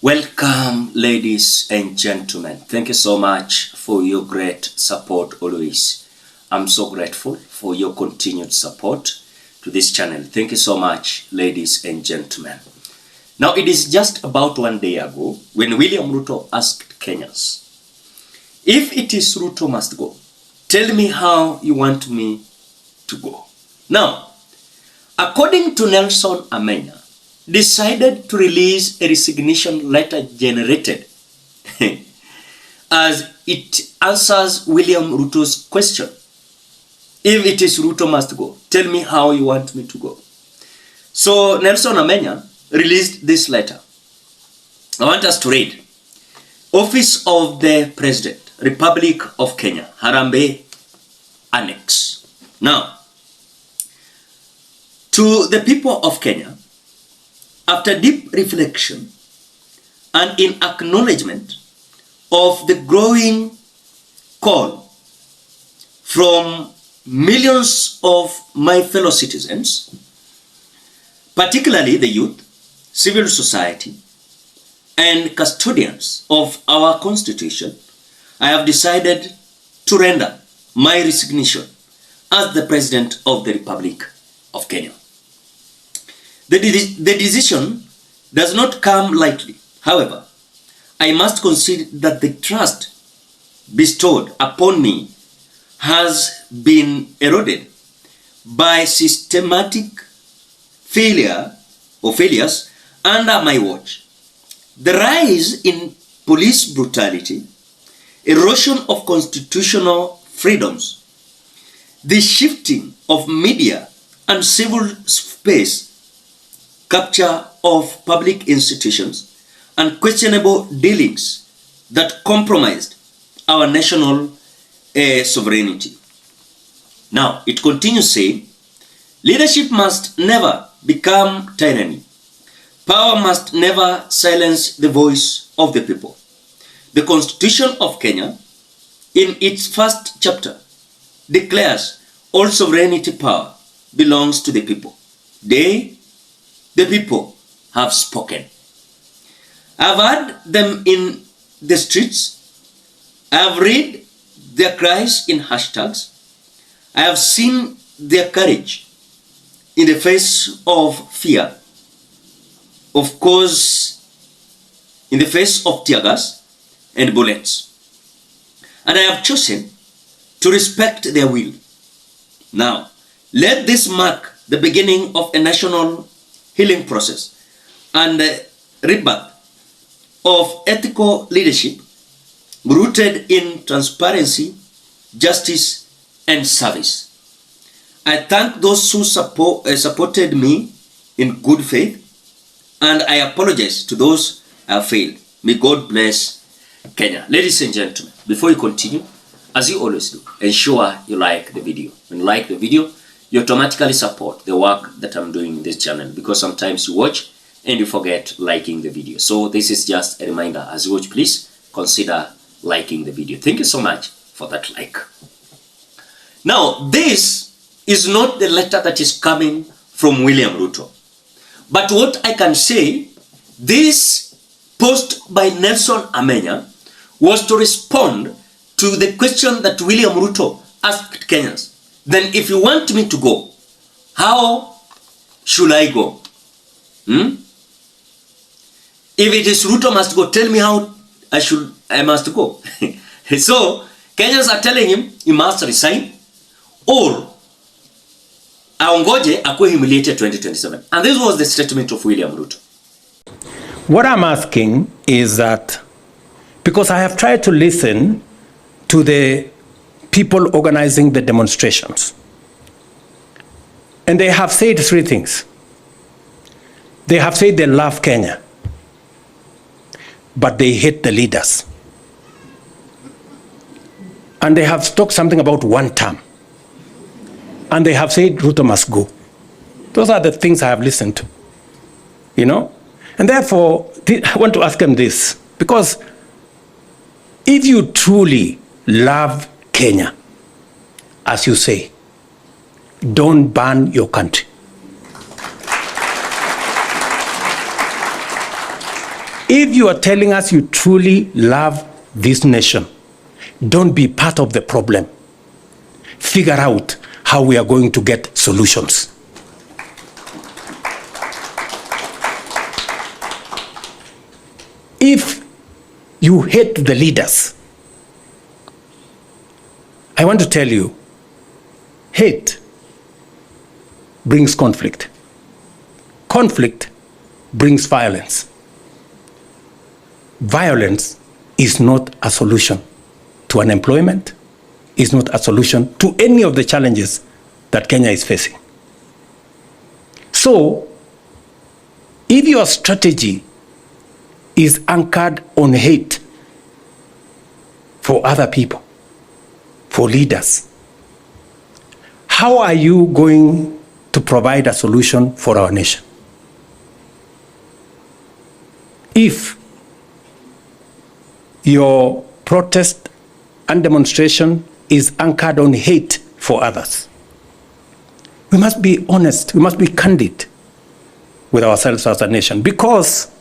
Welcome, ladies and gentlemen. Thank you so much for your great support always. I'm so grateful for your continued support to this channel. Thank you so much, ladies and gentlemen. Now, it is just about 1 day ago when William Ruto asked Kenyans, if it is Ruto must go, tell me how you want me to go. Now, according to Nelson Amenya, decided to release a resignation letter generated as it answers William Ruto's question. If it is Ruto must go, tell me how you want me to go. So Nelson Amenya released this letter. I want us to read. Office of the President, Republic of Kenya, Harambee Annex. Now, to the people of Kenya, after deep reflection and in acknowledgement of the growing call from millions of my fellow citizens, particularly the youth, civil society, and custodians of our constitution, I have decided to render my resignation as the President of the Republic of Kenya. The decision does not come lightly. However, I must concede that the trust bestowed upon me has been eroded by systematic failures under my watch. The rise in police brutality, erosion of constitutional freedoms, the shifting of media and civil space, capture of public institutions, and questionable dealings that compromised our national sovereignty. Now, it continues saying, leadership must never become tyranny. Power must never silence the voice of the people. The Constitution of Kenya, in its first chapter, declares all sovereignty power belongs to the people. The people have spoken. I've heard them in the streets. I've read their cries in hashtags. I have seen their courage in the face of fear. Of course, in the face of tear gas and bullets. And I have chosen to respect their will. Now, let this mark the beginning of a national healing process and rebirth of ethical leadership rooted in transparency, justice, and service. I thank those who supported me in good faith, and I apologize to those I have failed. May God bless Kenya. Ladies and gentlemen, before you continue, as you always do, ensure you like the video. When you like the video, you automatically support the work that I'm doing in this channel, because sometimes you watch and you forget liking the video. So this is just a reminder. As you watch, please consider liking the video. Thank you so much for that like. Now, this is not the letter that is coming from William Ruto. But what I can say, this post by Nelson Amenya was to respond to the question that William Ruto asked Kenyans. Then if you want me to go, how should I go? If it is Ruto must go, tell me how I must go. So Kenyans are telling him he must resign or aongoje akuwe humiliated 2027. And this was the statement of William Ruto. What I'm asking is that, because I have tried to listen to the people organizing the demonstrations, and they have said three things. They have said they love Kenya, but they hate the leaders. And they have talked something about one term. And they have said Ruto must go. Those are the things I have listened to, you know? And therefore, I want to ask them this, because if you truly love Kenya, as you say, don't burn your country. If you are telling us you truly love this nation, don't be part of the problem. Figure out how we are going to get solutions. If you hate the leaders, I want to tell you, hate brings conflict. Conflict brings violence. Violence is not a solution to unemployment, is not a solution to any of the challenges that Kenya is facing. So, if your strategy is anchored on hate for other people, for leaders, how are you going to provide a solution for our nation? If your protest and demonstration is anchored on hate for others, we must be honest, we must be candid with ourselves as a nation, because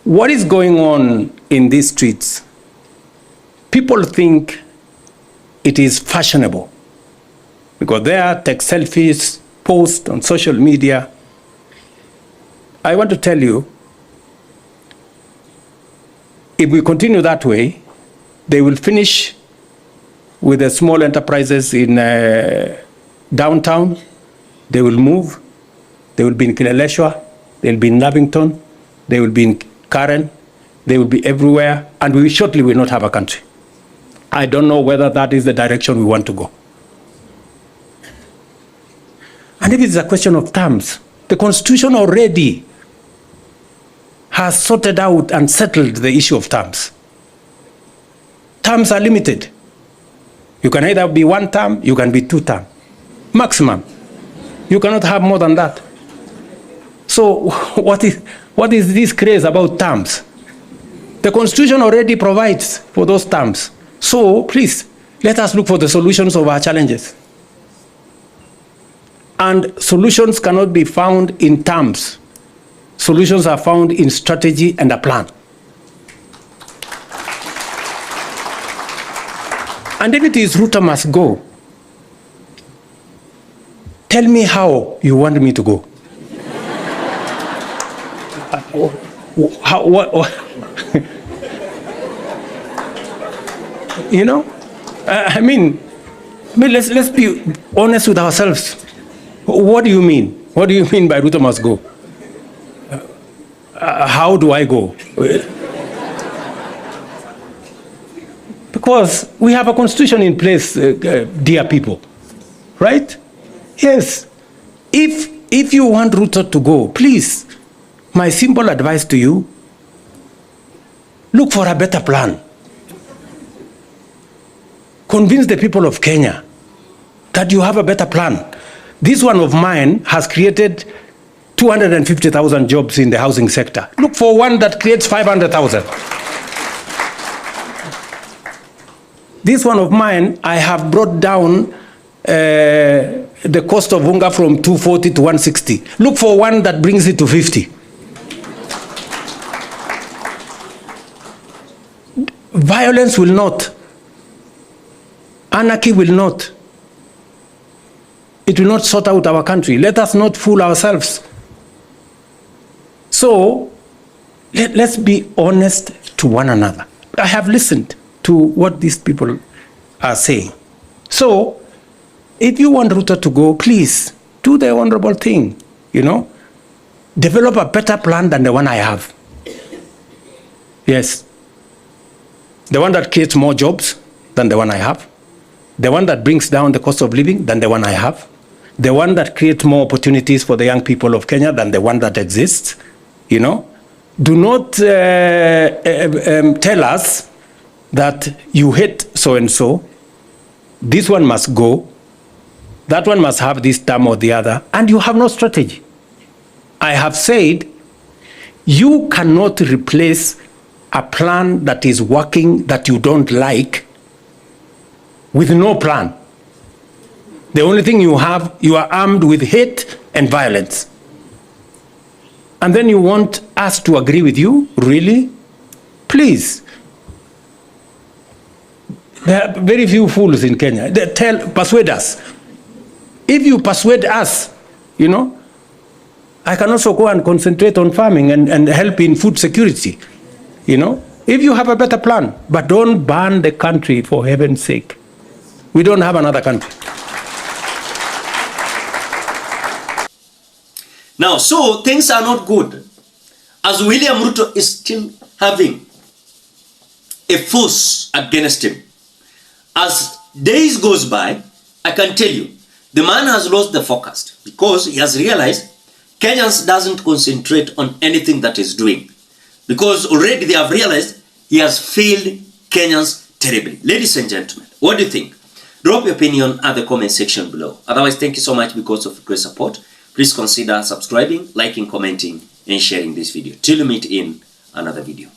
what is going on in these streets, people think it is fashionable because there, take selfies, post on social media. I want to tell you, if we continue that way, they will finish with the small enterprises in downtown. They will move. They will be in Kileleshwa. They will be in Lavington. They will be in Karen. They will be everywhere. And we shortly will not have a country. I don't know whether that is the direction we want to go. And if it's a question of terms, the Constitution already has sorted out and settled the issue of terms. Terms are limited. You can either be 1 term, you can be 2 term, maximum. You cannot have more than that. So what is this craze about terms? The Constitution already provides for those terms. So please, let us look for the solutions of our challenges. And solutions cannot be found in terms. Solutions are found in strategy and a plan. And if it is Ruto must go, tell me how you want me to go. What? You know, I mean, let's be honest with ourselves. What do you mean? What do you mean by Ruto must go? How do I go? Because we have a constitution in place, dear people, right? Yes. If you want Ruto to go, please, my simple advice to you, look for a better plan. Convince the people of Kenya that you have a better plan. This one of mine has created 250,000 jobs in the housing sector. Look for one that creates 500,000. This one of mine, I have brought down the cost of unga from 240 to 160. Look for one that brings it to 50. Violence will not. Anarchy will not. It will not sort out our country. Let us not fool ourselves. So, let's be honest to one another. I have listened to what these people are saying. So, if you want Ruto to go, please do the honorable thing, you know. Develop a better plan than the one I have. Yes. The one that creates more jobs than the one I have. The one that brings down the cost of living than the one I have. The one that creates more opportunities for the young people of Kenya than the one that exists. You know, do not tell us that you hate so-and-so. This one must go. That one must have this term or the other. And you have no strategy. I have said, you cannot replace a plan that is working that you don't like with no plan. The only thing you have, you are armed with hate and violence. And then you want us to agree with you? Really? Please. There are very few fools in Kenya. Persuade us. If you persuade us, you know, I can also go and concentrate on farming and help in food security, you know, if you have a better plan. But don't ban the country, for heaven's sake. We don't have another country. Now, so things are not good, as William Ruto is still having a force against him. As days goes by, I can tell you, the man has lost the focus because he has realized Kenyans doesn't concentrate on anything that he's doing, because already they have realized he has failed Kenyans terribly. Ladies and gentlemen, what do you think? Drop your opinion at the comment section below. Otherwise, thank you so much because of great support. Please consider subscribing, liking, commenting, and sharing this video. Till we meet in another video.